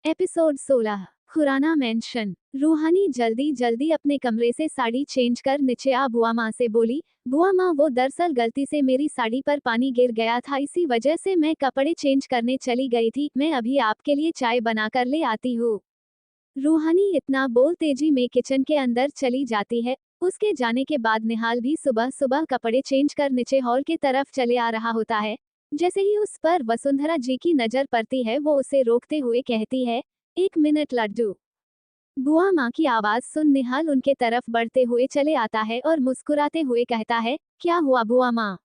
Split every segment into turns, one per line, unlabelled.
Episode 16। Khurana mention. रूहानी जल्दी जल्दी अपने कमरे से साड़ी चेंज कर नीचे आ बुआ माँ से बोली, बुआ माँ वो दरअसल गलती से मेरी साड़ी पर पानी गिर गया था, इसी वजह से मैं कपड़े चेंज करने चली गई थी, मैं अभी आपके लिए चाय बना कर ले आती हूँ। रूहानी इतना बोल तेजी में किचन के अंदर चली जाती है। उसके जाने के बाद निहाल भी सुबह सुबह कपड़े चेंज कर नीचे हॉल की तरफ चले आ रहा होता है। जैसे ही उस पर वसुंधरा जी की नजर पड़ती है वो उसे रोकते हुए कहती है, एक मिनट लड्डू। बुआ माँ की आवाज सुन निहाल उनके तरफ बढ़ते हुए चले आता है और मुस्कुराते हुए कहता है, क्या हुआ बुआ माँ?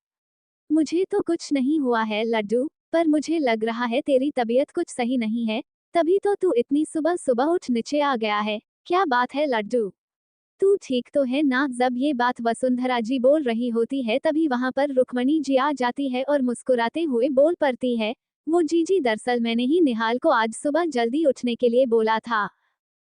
मुझे तो कुछ नहीं हुआ है लड्डू, पर मुझे लग रहा है तेरी तबीयत कुछ सही नहीं है, तभी तो तू इतनी सुबह सुबह उठ नीचे आ गया है। क्या बात है लड्डू? तू ठीक तो है ना? जब ये बात वसुंधरा जी बोल रही होती है तभी वहां पर रुक्मणी जी आ जाती है और मुस्कुराते हुए बोल पड़ती है, वो जीजी दरअसल मैंने ही निहाल को आज सुबह जल्दी उठने के लिए बोला था।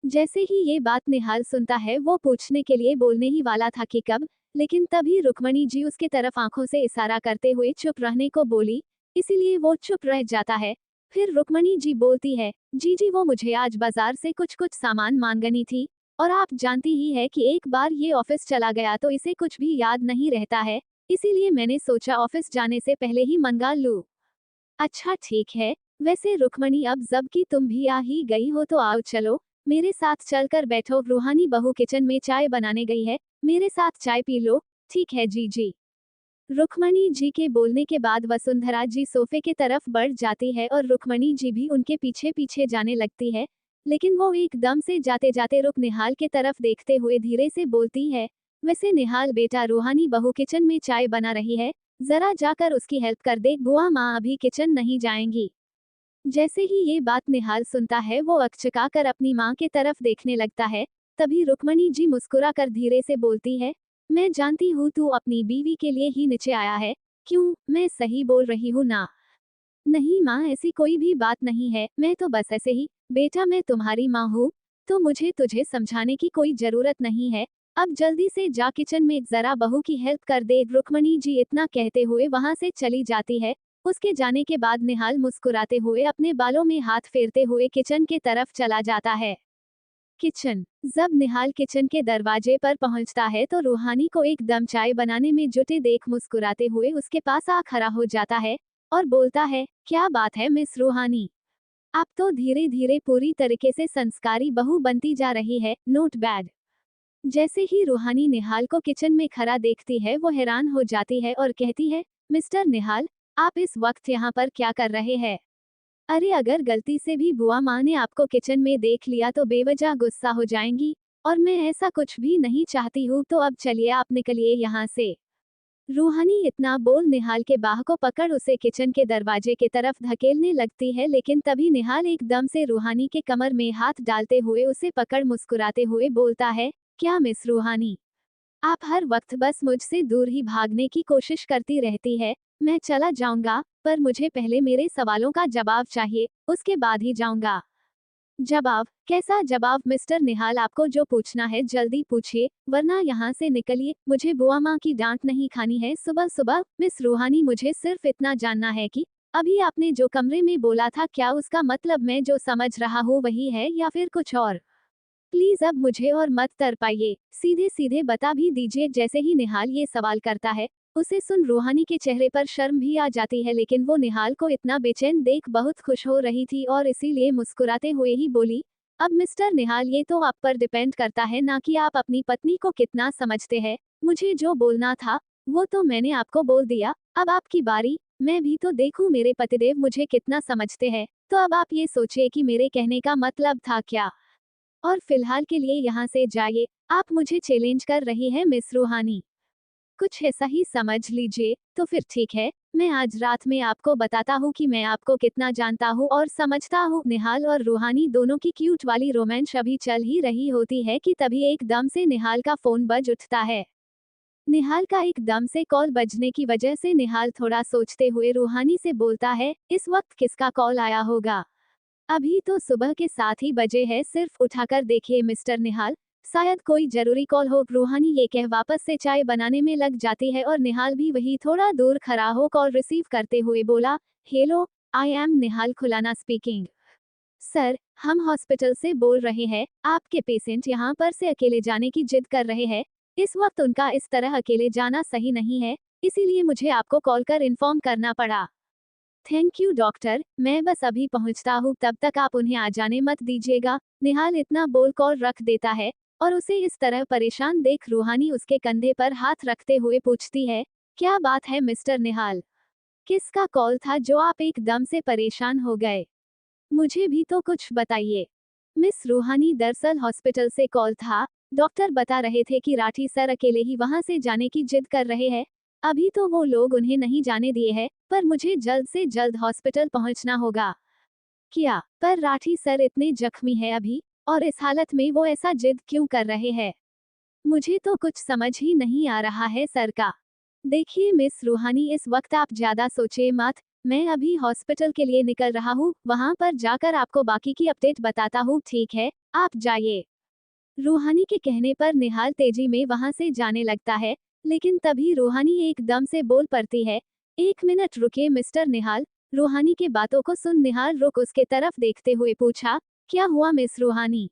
जैसे ही ये बात निहाल सुनता है वो पूछने के लिए बोलने ही वाला था कि कब, लेकिन तभी रुक्मणी जी उसके तरफ आंखों से इशारा करते हुए चुप रहने को बोली, इसीलिए वो चुप रह जाता है। फिर रुक्मणी जी बोलती है, जीजी वो मुझे आज बाजार से कुछ कुछ सामान मांगनी थी, और आप जानती ही है कि एक बार ये ऑफिस चला गया तो इसे कुछ भी याद नहीं रहता है, इसीलिए मैंने सोचा ऑफिस जाने से पहले ही मंगा लूं। अच्छा ठीक है, वैसे रुक्मणी अब जब कि तुम भी आ ही गई हो तो आओ चलो, मेरे साथ चलकर बैठो। रूहानी बहू किचन में चाय बनाने गई है, मेरे साथ चाय पी लो। ठीक है जीजी। रुक्मणी जी के बोलने के बाद वसुंधरा जी सोफे के तरफ बढ़ जाती है और रुक्मणी जी भी उनके पीछे पीछे जाने लगती है, लेकिन वो एकदम से जाते जाते रुक निहाल के तरफ देखते हुए धीरे से बोलती है, वैसे निहाल बेटा रूहानी बहू किचन में चाय बना रही है, जरा जाकर उसकी हेल्प कर दे, बुआ माँ अभी किचन नहीं जाएंगी। जैसे ही ये बात निहाल सुनता है वो अकचका कर अपनी माँ के तरफ देखने लगता है। तभी रुक्मणी जी मुस्कुरा कर धीरे से बोलती है, मैं जानती हूँ तू अपनी बीवी के लिए ही नीचे आया है, क्यों मैं सही बोल रही हूँ ना? नहीं माँ ऐसी कोई भी बात नहीं है, मैं तो बस ऐसे ही, बेटा मैं तुम्हारी माँ हूँ, तो मुझे तुझे समझाने की कोई जरूरत नहीं है। अब जल्दी से जा किचन में जरा बहू की हेल्प कर दे। रुक्मणी जी इतना कहते हुए वहां से चली जाती है। उसके जाने के बाद निहाल मुस्कुराते हुए अपने बालों में हाथ फेरते हुए किचन के तरफ चला जाता है। किचन। जब निहाल किचन के दरवाजे पर पहुंचता है तो रूहानी को एकदम चाय बनाने में जुटे देख मुस्कुराते हुए उसके पास आ खड़ा हो जाता है और बोलता है, क्या बात है मिस रूहानी, आप तो धीरे धीरे पूरी तरीके से संस्कारी बहू बनती जा रही है, नोट बैड। जैसे ही रूहानी निहाल को किचन में खड़ा देखती है वो हैरान हो जाती है और कहती है, मिस्टर निहाल, आप इस वक्त यहाँ पर क्या कर रहे हैं? अरे अगर गलती से भी बुआ माँ ने आपको किचन में देख लिया तो बेवजह गुस्सा हो जाएंगी, और मैं ऐसा कुछ भी नहीं चाहती हूँ, तो अब चलिए आप निकलिए यहाँ से। रूहानी इतना बोल निहाल के बाह को पकड़ उसे किचन के दरवाजे की तरफ धकेलने लगती है, लेकिन तभी निहाल एकदम से रूहानी के कमर में हाथ डालते हुए उसे पकड़ मुस्कुराते हुए बोलता है, क्या मिस रूहानी, आप हर वक्त बस मुझसे दूर ही भागने की कोशिश करती रहती है। मैं चला जाऊंगा, पर मुझे पहले मेरे सवालों का जवाब चाहिए, उसके बाद ही जाऊंगा। जवाब? कैसा जवाब मिस्टर निहाल, आपको जो पूछना है जल्दी पूछिए, वरना यहाँ से निकलिए, मुझे बुआ माँ की डांट नहीं खानी है सुबह सुबह। मिस रूहानी मुझे सिर्फ इतना जानना है कि अभी आपने जो कमरे में बोला था क्या उसका मतलब मैं जो समझ रहा हूँ वही है या फिर कुछ और? प्लीज अब मुझे और मत तरपाइए, सीधे सीधे बता भी दीजिए। जैसे ही निहाल ये सवाल करता है उसे सुन रूहानी के चेहरे पर शर्म भी आ जाती है, लेकिन वो निहाल को इतना बेचैन देख बहुत खुश हो रही थी और इसीलिए मुस्कुराते हुए ही बोली, अब मिस्टर निहाल ये तो आप पर डिपेंड करता है ना कि आप अपनी पत्नी को कितना समझते हैं। मुझे जो बोलना था वो तो मैंने आपको बोल दिया, अब आपकी बारी। मैं भी तो देखूं मेरे पतिदेव मुझे कितना समझते हैं, तो अब आप ये सोचिए कि मेरे कहने का मतलब था क्या। और फिलहाल के लिए यहाँ से जाइए, आप मुझे चैलेंज कर रही है मिस रूहानी, कुछ ऐसा ही समझ लीजिए। तो फिर ठीक है, मैं आज रात में आपको बताता हूँ कि मैं आपको कितना जानता हूँ और समझता हूँ। निहाल और रूहानी दोनों की क्यूट वाली रोमांस अभी चल ही रही होती है कि तभी एकदम से निहाल का फोन बज उठता है। निहाल का एकदम से कॉल बजने की वजह से निहाल थोड़ा सोचते हुए रूहानी से बोलता है, इस वक्त किसका कॉल आया होगा? अभी तो सुबह के 7 ही बजे है, सिर्फ उठाकर देखिए मिस्टर निहाल, शायद कोई जरूरी कॉल हो। रूहानी ये कह वापस से चाय बनाने में लग जाती है और निहाल भी वही थोड़ा दूर खड़ा हो कॉल रिसीव करते हुए बोला, हेलो, आई एम निहाल खुलाना स्पीकिंग। सर, हम हॉस्पिटल से बोल रहे हैं, आपके पेशेंट यहाँ पर से अकेले जाने की जिद कर रहे हैं। इस वक्त उनका इस तरह अकेले जाना सही नहीं है, इसीलिए मुझे आपको कॉल कर इन्फॉर्म करना पड़ा। थैंक यू डॉक्टर, मैं बस अभी पहुंचता हूँ, तब तक आप उन्हें आ जाने मत दीजिएगा। निहाल इतना बोल कॉल रख देता है और उसे इस तरह परेशान देख रूहानी उसके कंधे पर हाथ रखते हुए पूछती है, क्या बात है मिस्टर निहाल? किसका कॉल था जो आप एकदम से परेशान हो गए? मुझे भी तो कुछ बताइए। मिस रूहानी, दरअसल हॉस्पिटल से कॉल था। डॉक्टर बता रहे थे कि राठी सर अकेले ही वहां से जाने की जिद कर रहे हैं। अभी तो वो लोग उन्हें नहीं जाने दिए हैं, पर मुझे जल्द से जल्द हॉस्पिटल पहुंचना होगा। क्या? पर राठी सर इतने जख्मी है अभी, और इस हालत में वो ऐसा जिद क्यों कर रहे हैं? मुझे तो कुछ समझ ही नहीं आ रहा है सर का। देखिए मिस रूहानी, इस वक्त आप ज्यादा सोचे मत। मैं अभी हॉस्पिटल के लिए निकल रहा हूँ, वहां पर जाकर आपको बाकी की अपडेट बताता हूँ, ठीक है? आप जाइए। रूहानी के कहने पर निहाल तेजी में वहां से जाने लगता है, लेकिन तभी रूहानी एकदम से बोल पड़ती है, एक मिनट रुकिए मिस्टर निहाल। रूहानी के बातों को सुन निहाल रुक उसके तरफ देखते हुए पूछा, क्या हुआ मिस रूहानी?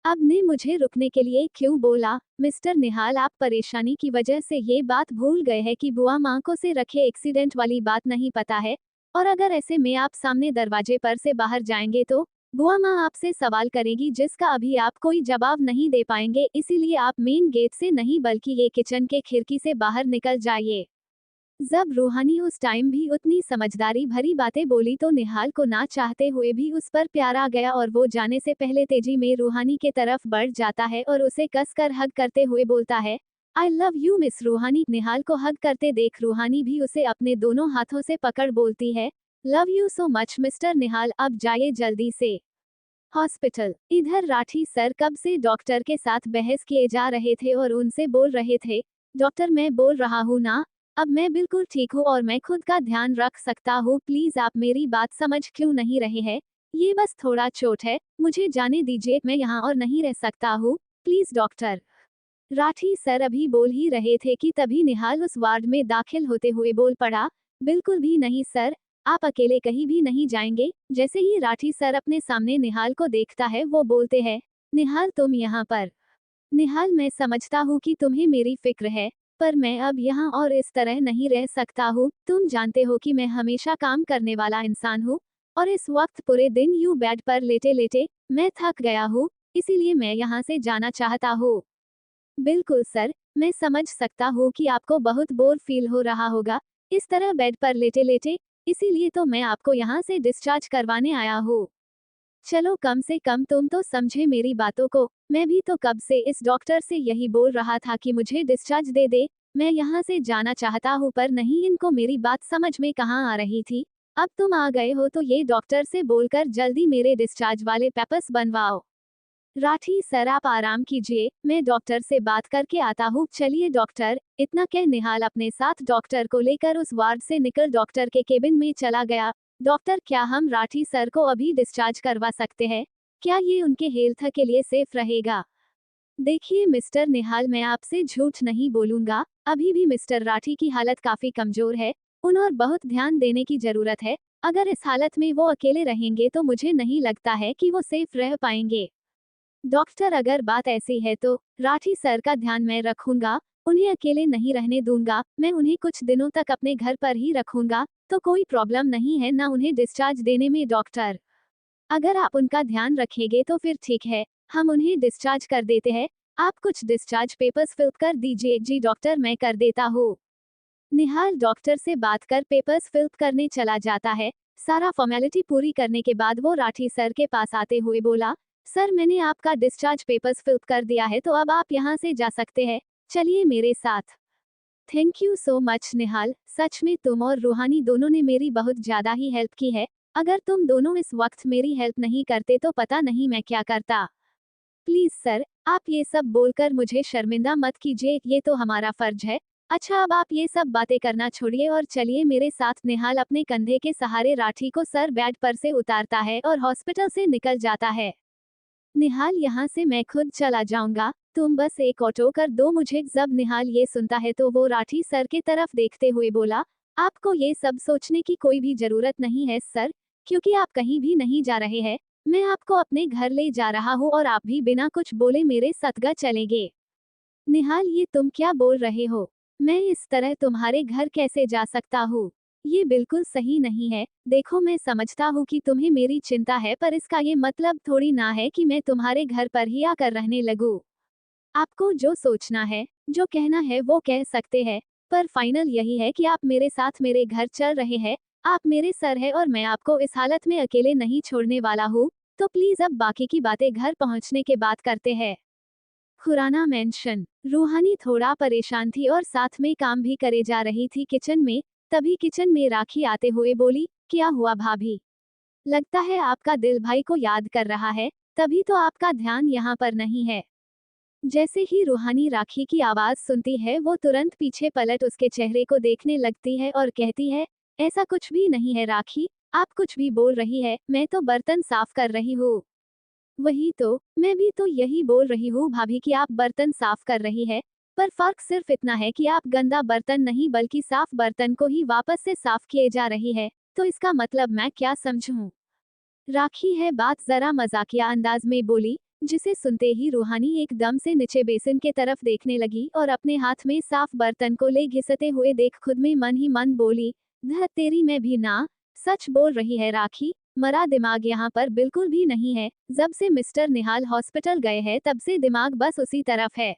अब ने मुझे रुकने के लिए क्यों बोला? मिस्टर निहाल, आप परेशानी की वजह से ये बात भूल गए हैं कि बुआ माँ को से रखे एक्सीडेंट वाली बात नहीं पता है, और अगर ऐसे में आप सामने दरवाजे पर से बाहर जाएंगे तो बुआ माँ आपसे सवाल करेगी जिसका अभी आप कोई जवाब नहीं दे पाएंगे, इसीलिए आप मेन गेट से नहीं बल्कि ये किचन के खिड़की से बाहर निकल जाइए। जब रूहानी उस टाइम भी उतनी समझदारी भरी बातें बोली तो निहाल को ना चाहते हुए भी उस पर प्यार आ गया और वो जाने से पहले तेजी में रूहानी के तरफ बढ़ जाता है और उसे कसकर हग करते हुए बोलता है, आई लव यू मिस रूहानी। निहाल को हग करते देख रूहानी भी उसे अपने दोनों हाथों से पकड़ बोलती है, love you so much mister Nihal, अब जाइए जल्दी से हॉस्पिटल। इधर राठी सर कब से डॉक्टर के साथ बहस किए जा रहे थे और उनसे बोल रहे थे, डॉक्टर मैं बोल रहा हूँ ना, अब मैं बिल्कुल ठीक हूँ और मैं खुद का ध्यान रख सकता हूँ, प्लीज आप मेरी बात समझ क्यों नहीं रहे हैं? ये बस थोड़ा चोट है, मुझे जाने दीजिए, मैं यहाँ और नहीं रह सकता हूँ, प्लीज डॉक्टर। राठी सर अभी बोल ही रहे थे कि तभी निहाल उस वार्ड में दाखिल होते हुए बोल पड़ा, बिल्कुल भी नहीं सर, आप अकेले कहीं भी नहीं जाएंगे। जैसे ही राठी सर अपने सामने निहाल को देखता है वो बोलते हैं, निहाल तुम यहाँ पर? निहाल, मैं समझता हूँ कि तुम्हें मेरी फिक्र है, पर मैं अब यहाँ और इस तरह नहीं रह सकता हूँ। तुम जानते हो कि मैं हमेशा काम करने वाला इंसान हूँ, और इस वक्त पूरे दिन यूं बेड पर लेटे लेटे मैं थक गया हूँ, इसीलिए मैं यहाँ से जाना चाहता हूँ। बिल्कुल सर, मैं समझ सकता हूँ कि आपको बहुत बोर फील हो रहा होगा इस तरह बेड पर लेटे लेटे, इसीलिए तो मैं आपको यहाँ से डिस्चार्ज करवाने आया हूँ। चलो कम से कम तुम तो समझे मेरी बातों को, मैं भी तो कब से इस डॉक्टर से यही बोल रहा था कि मुझे डिस्चार्ज दे दे। मैं यहाँ से जाना चाहता हूँ पर नहीं, इनको मेरी बात समझ में कहाँ आ रही थी। अब तुम आ गए हो तो ये डॉक्टर से बोलकर जल्दी मेरे डिस्चार्ज वाले पेपर्स बनवाओ। राठी सर आप आराम कीजिए, मैं डॉक्टर से बात करके आता हूँ, चलिए डॉक्टर। इतना कह निहाल अपने साथ डॉक्टर को लेकर उस वार्ड से निकल डॉक्टर के केबिन में चला गया। डॉक्टर, क्या हम राठी सर को अभी डिस्चार्ज करवा सकते हैं? क्या ये उनके हेल्थ के लिए सेफ रहेगा? देखिए मिस्टर निहाल, मैं आपसे झूठ नहीं बोलूंगा, अभी भी मिस्टर राठी की हालत काफी कमजोर है, उन और बहुत ध्यान देने की जरूरत है। अगर इस हालत में वो अकेले रहेंगे तो मुझे नहीं लगता है कि वो सेफ रह पाएंगे। डॉक्टर, अगर बात ऐसी है तो राठी सर का ध्यान मैं रखूंगा, उन्हें अकेले नहीं रहने दूंगा, मैं उन्हें कुछ दिनों तक अपने घर पर ही रखूंगा, तो कोई प्रॉब्लम नहीं है ना उन्हें डिस्चार्ज देने में डॉक्टर। अगर आप उनका ध्यान रखेंगे तो फिर ठीक है, हम उन्हें डिस्चार्ज कर देते हैं। आप कुछ डिस्चार्ज पेपर्स फिल कर दीजिए। जी डॉक्टर, मैं कर देता हूँ। निहाल डॉक्टर से बात कर पेपर्स फिल करने चला जाता है। सारा फॉर्मेलिटी पूरी करने के बाद वो राठी सर के पास आते हुए बोला, सर मैंने आपका डिस्चार्ज पेपर्स फिल कर दिया है तो अब आप यहाँ से जा सकते हैं, चलिए मेरे साथ। थैंक यू सो मच निहाल, सच में तुम और रूहानी दोनों ने मेरी बहुत ज्यादा ही हेल्प की है। अगर तुम दोनों इस वक्त मेरी हेल्प नहीं करते तो पता नहीं मैं क्या करता। प्लीज सर, आप ये सब बोलकर मुझे शर्मिंदा मत कीजिए, ये तो हमारा फर्ज है। अच्छा अब आप ये सब बातें करना छोड़िए और चलिए मेरे साथ। निहाल अपने कंधे के सहारे राठी को सर बेड पर से उतारता है और हॉस्पिटल से निकल जाता है। निहाल, यहाँ से मैं खुद चला जाऊंगा, तुम बस एक ऑटो कर दो मुझे। जब निहाल ये सुनता है तो वो राठी सर के तरफ देखते हुए बोला, आपको ये सब सोचने की कोई भी जरूरत नहीं है सर, क्योंकि आप कहीं भी नहीं जा रहे हैं। मैं आपको अपने घर ले जा रहा हूँ और आप भी बिना कुछ बोले मेरे सतगा चलेंगे। निहाल, ये तुम क्या बोल रहे हो? मैं इस तरह तुम्हारे घर कैसे जा सकता हूँ? ये बिल्कुल सही नहीं है। देखो, मैं समझता हूँ कि तुम्हें मेरी चिंता है, पर इसका ये मतलब थोड़ी ना है कि मैं तुम्हारे घर पर ही आकर रहने लगूँ। आपको जो सोचना है, जो कहना है वो कह सकते हैं, पर फाइनल यही है कि आप मेरे साथ मेरे घर चल रहे हैं। आप मेरे सर हैं और मैं आपको इस हालत में अकेले नहीं छोड़ने वाला हूँ। तो प्लीज अब बाकी की बातें घर पहुँचने के बाद करते हैं। खुराना मेंशन। रूहानी थोड़ा परेशान थी और साथ में काम भी करे जा रही थी किचन में। तभी किचन में राखी आते हुए बोली, क्या हुआ भाभी? लगता है आपका दिल भाई को याद कर रहा है, तभी तो आपका ध्यान यहाँ पर नहीं है। जैसे ही रूहानी राखी की आवाज सुनती है, वो तुरंत पीछे पलट उसके चेहरे को देखने लगती है और कहती है, ऐसा कुछ भी नहीं है राखी, आप कुछ भी बोल रही है, मैं तो बर्तन साफ कर रही हूँ। वही तो, मैं भी तो यही बोल रही हूँ भाभी कि आप बर्तन साफ कर रही है, पर फर्क सिर्फ इतना है कि आप गंदा बर्तन नहीं बल्कि साफ बर्तन को ही वापस से साफ किए जा रही है, तो इसका मतलब मैं क्या समझूं? राखी है बात जरा मजाकिया अंदाज में बोली, जिसे सुनते ही रूहानी एकदम से नीचे बेसिन के तरफ देखने लगी और अपने हाथ में साफ बर्तन को ले घिसते हुए देख खुद में मन ही मन बोली, धत तेरी, मैं भी ना सच बोल रही है राखी, मरा दिमाग यहाँ पर बिल्कुल भी नहीं है। जब से मिस्टर निहाल हॉस्पिटल गए हैं तब से दिमाग बस उसी तरफ है।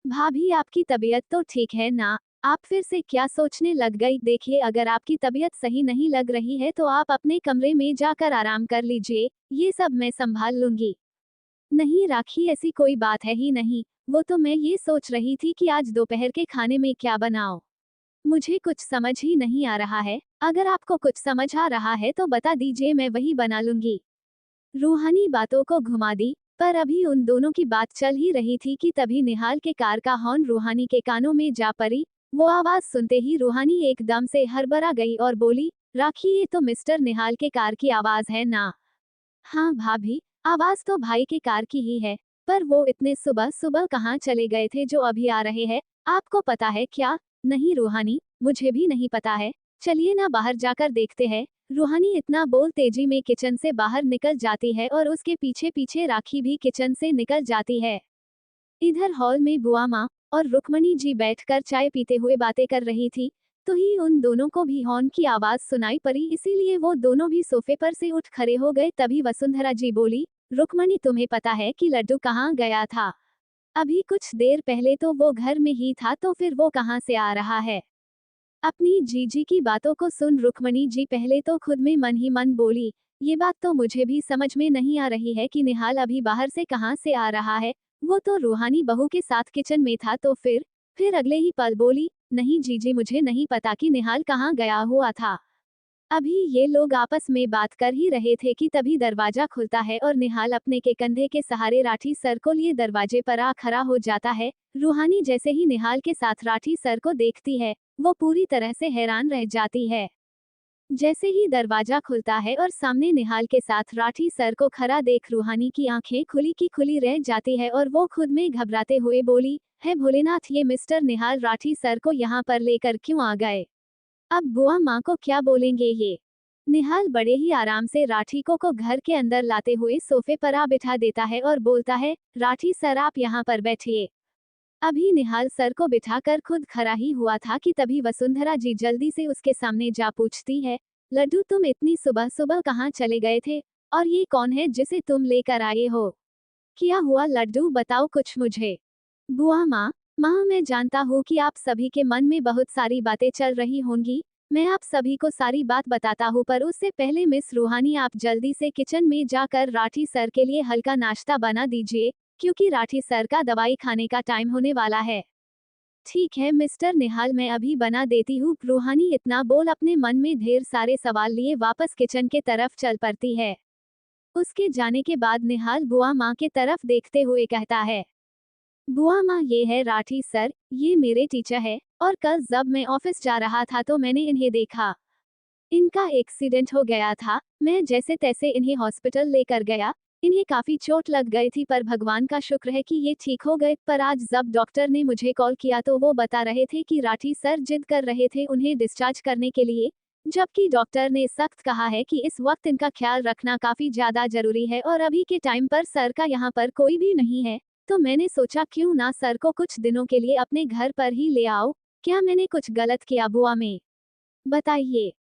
भाभी, आपकी तबीयत तो ठीक है ना? आप फिर से क्या सोचने लग गई? देखिए, अगर आपकी तबीयत सही नहीं लग रही है तो आप अपने कमरे में जाकर आराम कर लीजिए, ये सब मैं संभाल लूंगी। नहीं राखी, ऐसी कोई बात है ही नहीं। वो तो मैं ये सोच रही थी कि आज दोपहर के खाने में क्या बनाओ। मुझे कुछ समझ ही नहीं आ रहा है। अगर आपको कुछ समझ आ रहा है तो बता दीजिए, मैं वही बना लूंगी। रूहानी बातों को घुमा दी, पर अभी उन दोनों की बात चल ही रही थी कि तभी निहाल के कार का हॉर्न रूहानी के कानों में जा पड़ी। वो आवाज सुनते ही रूहानी एकदम से हड़बड़ा गई और बोली, राखी, ये तो मिस्टर निहाल के कार की आवाज है ना? हाँ भाभी, आवाज तो भाई के कार की ही है, पर वो इतने सुबह सुबह कहाँ चले गए थे जो अभी आ रहे हैं? आपको पता है क्या? नहीं रूहानी, मुझे भी नहीं पता है। चलिए ना बाहर जाकर देखते हैं। रूहानी इतना बोल तेजी में किचन से बाहर निकल जाती है और उसके पीछे पीछे राखी भी किचन से निकल जाती है। इधर हॉल में बुआ माँ और रुक्मणी जी बैठकर चाय पीते हुए बातें कर रही थी। तो ही उन दोनों को भी हॉर्न की आवाज सुनाई पड़ी, इसीलिए वो दोनों भी सोफे पर से उठ खड़े हो गए। तभी वसुंधरा जी बोली, रुक्मणी, तुम्हें पता है कि लड्डू कहाँ गया था? अभी कुछ देर पहले तो वो घर में ही था, तो फिर वो कहाँ से आ रहा है? अपनी जीजी की बातों को सुन रुक्मणी जी पहले तो खुद में मन ही मन बोली, ये बात तो मुझे भी समझ में नहीं आ रही है कि निहाल अभी बाहर से कहाँ से आ रहा है। वो तो रूहानी बहू के साथ किचन में था। तो फिर अगले ही पल बोली, नहीं जीजी, मुझे नहीं पता कि निहाल कहाँ गया हुआ था। अभी ये लोग आपस में बात कर ही रहे थे कि तभी दरवाजा खुलता है और निहाल अपने के कंधे के सहारे राठी सर को लिए दरवाजे पर आ खड़ा हो जाता है। रूहानी जैसे ही निहाल के साथ राठी सर को देखती है, वो पूरी तरह से हैरान रह जाती है। जैसे ही दरवाजा खुलता है और सामने निहाल के साथ राठी सर को खड़ा देख रूहानी की आंखें खुली की खुली रह जाती है और वो खुद में घबराते हुए बोली, है भोलेनाथ, ये मिस्टर निहाल राठी सर को यहाँ पर लेकर क्यों आ गए? अब बुआ माँ को क्या बोलेंगे ये? निहाल बड़े ही आराम से राठी को घर के अंदर लाते हुए सोफे पर आ बिठा देता है और बोलता है, राठी सर, आप यहाँ पर बैठिए। अभी निहाल सर को बिठाकर खुद खड़ा ही हुआ था कि तभी वसुंधरा जी जल्दी से उसके सामने जा पूछती है, लड्डू, तुम इतनी सुबह सुबह कहाँ चले गए थे? और ये कौन है जिसे तुम लेकर आए हो? क्या हुआ लड्डू, बताओ कुछ मुझे। बुआ माँ, मैं जानता हूँ कि आप सभी के मन में बहुत सारी बातें चल रही होंगी। मैं आप सभी को सारी बात बताता हूँ, पर उससे पहले मिस रूहानी, आप जल्दी से किचन में जाकर राठी सर के लिए हल्का नाश्ता बना दीजिए, क्योंकि राठी सर का दवाई खाने का टाइम होने वाला है। ठीक है मिस्टर निहाल, मैं अभी बना देती हूँ। रूहानी इतना बोल अपने मन में ढेर सारे सवाल लिए वापस किचन के तरफ चल पड़ती है। उसके जाने के बाद निहाल बुआ माँ के तरफ देखते हुए कहता है, बुआ माँ, ये है राठी सर, ये मेरे टीचर है, और कल जब मैं ऑफिस जा रहा था तो मैंने इन्हें देखा। इनका एक्सीडेंट हो गया था। मैं जैसे तैसे इन्हें हॉस्पिटल लेकर गया। इन्हें काफी चोट लग गई थी, पर भगवान का शुक्र है कि ये ठीक हो गए। पर आज जब डॉक्टर ने मुझे कॉल किया तो वो बता रहे थे कि राठी सर जिद कर रहे थे उन्हें डिस्चार्ज करने के लिए, जबकि डॉक्टर ने सख्त कहा है कि इस वक्त इनका ख्याल रखना काफी ज्यादा जरूरी है और अभी के टाइम पर सर का यहाँ पर कोई भी नहीं है। तो मैंने सोचा क्यों ना सर को कुछ दिनों के लिए अपने घर पर ही ले आओ। क्या मैंने कुछ गलत किया बुआ में? बताइए।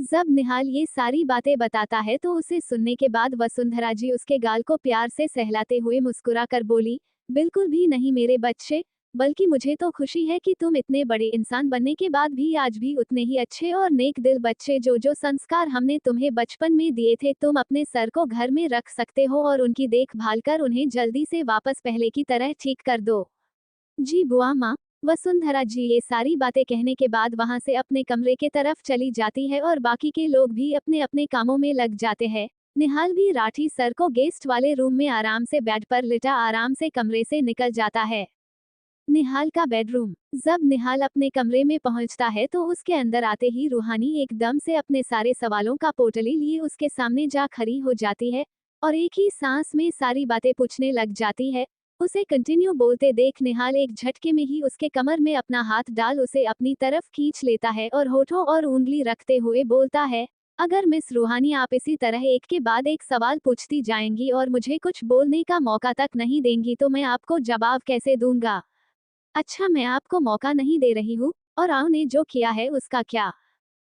जब निहाल ये सारी बातें बताता है तो उसे सुनने के बाद वसुंधरा जी उसके गाल को प्यार से सहलाते हुए मुस्कुरा कर बोली, बिल्कुल भी नहीं मेरे बच्चे, बल्कि मुझे तो खुशी है कि तुम इतने बड़े इंसान बनने के बाद भी आज भी उतने ही अच्छे और नेक दिल बच्चे जो जो संस्कार हमने तुम्हें बचपन में दिए थे तुम अपने सर को घर में रख सकते हो और उनकी देखभाल कर उन्हें जल्दी से वापस पहले की तरह ठीक कर दो। जी बुआ माँ। वसुंधरा जी ये सारी बातें कहने के बाद वहां से अपने कमरे के तरफ चली जाती है और बाकी के लोग भी अपने अपने कामों में लग जाते हैं। निहाल भी राठी सर को गेस्ट वाले रूम में आराम से बेड पर लिटा आराम से कमरे से निकल जाता है। निहाल का बेडरूम। जब निहाल अपने कमरे में पहुंचता है तो उसके अंदर आते ही रूहानी एकदम से अपने सारे सवालों का पोटली लिए उसके सामने जा खड़ी हो जाती है और एक ही सांस में सारी बातें पूछने लग जाती है। उसे कंटिन्यू बोलते देख निहाल एक झटके में ही उसके कमर में अपना हाथ डाल उसे अपनी तरफ खींच लेता है और होठों और उंगली रखते हुए बोलता है, अगर मिस रूहानी आप इसी तरह एक के बाद एक सवाल पूछती जाएंगी और मुझे कुछ बोलने का मौका तक नहीं देंगी तो मैं आपको जवाब कैसे दूंगा? अच्छा मैं आपको मौका नहीं दे रही हूँ, और आओ ने जो किया है उसका क्या?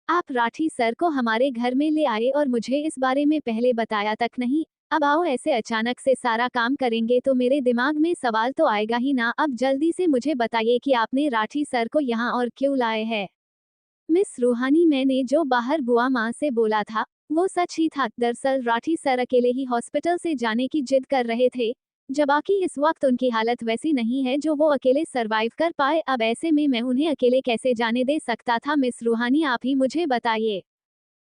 आप राठी सर को हमारे घर में ले आए और मुझे इस बारे में पहले बताया तक नहीं। अब आओ ऐसे अचानक से सारा काम करेंगे तो मेरे दिमाग में सवाल तो आएगा ही ना। अब जल्दी से मुझे बताइए कि आपने राठी सर को यहाँ और क्यों लाए हैं? मिस रूहानी मैंने जो बाहर बुआ माँ से बोला था वो सच ही था। दरअसल राठी सर अकेले ही हॉस्पिटल से जाने की जिद कर रहे थे, जबकि इस वक्त उनकी हालत वैसी नहीं है जो वो अकेले सरवाइव कर पाए। अब ऐसे में मैं उन्हें अकेले कैसे जाने दे सकता था? मिस रूहानी आप ही मुझे बताइए।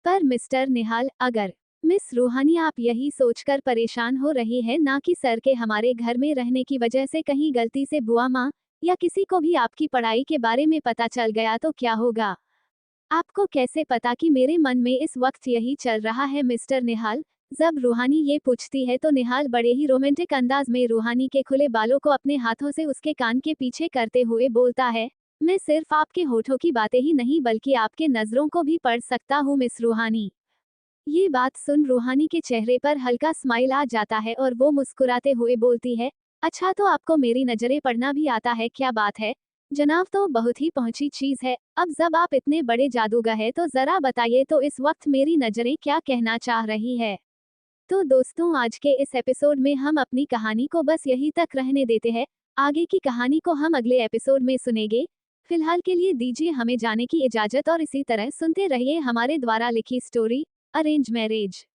पर मिस्टर निहाल, अगर मिस रूहानी आप यही सोचकर परेशान हो रही है ना कि सर के हमारे घर में रहने की वजह से कहीं गलती से बुआ माँ या किसी को भी आपकी पढ़ाई के बारे में पता चल गया तो क्या होगा? आपको कैसे पता कि मेरे मन में इस वक्त यही चल रहा है मिस्टर निहाल? जब रूहानी ये पूछती है तो निहाल बड़े ही रोमांटिक अंदाज में रूहानी के खुले बालों को अपने हाथों से उसके कान के पीछे करते हुए बोलता है, मैं सिर्फ आपके होठों की बातें ही नहीं बल्कि आपके नजरों को भी पढ़ सकता हूँ मिस रूहानी। ये बात सुन रूहानी के चेहरे पर हल्का स्माइल आ जाता है और वो मुस्कुराते हुए बोलती है, अच्छा तो आपको मेरी नजरें पढ़ना भी आता है? क्या बात है जनाब, तो बहुत ही पहुंची चीज है। अब जब आप इतने बड़े जादूगर हैं तो जरा बताइए तो इस वक्त मेरी नजरें क्या कहना चाह रही है? तो दोस्तों आज के इस एपिसोड में हम अपनी कहानी को बस यहीं तक रहने देते हैं। आगे की कहानी को हम अगले एपिसोड में सुनेंगे। फिलहाल के लिए दीजिए हमें जाने की इजाजत और इसी तरह सुनते रहिए हमारे द्वारा लिखी स्टोरी अरेंज मैरिज।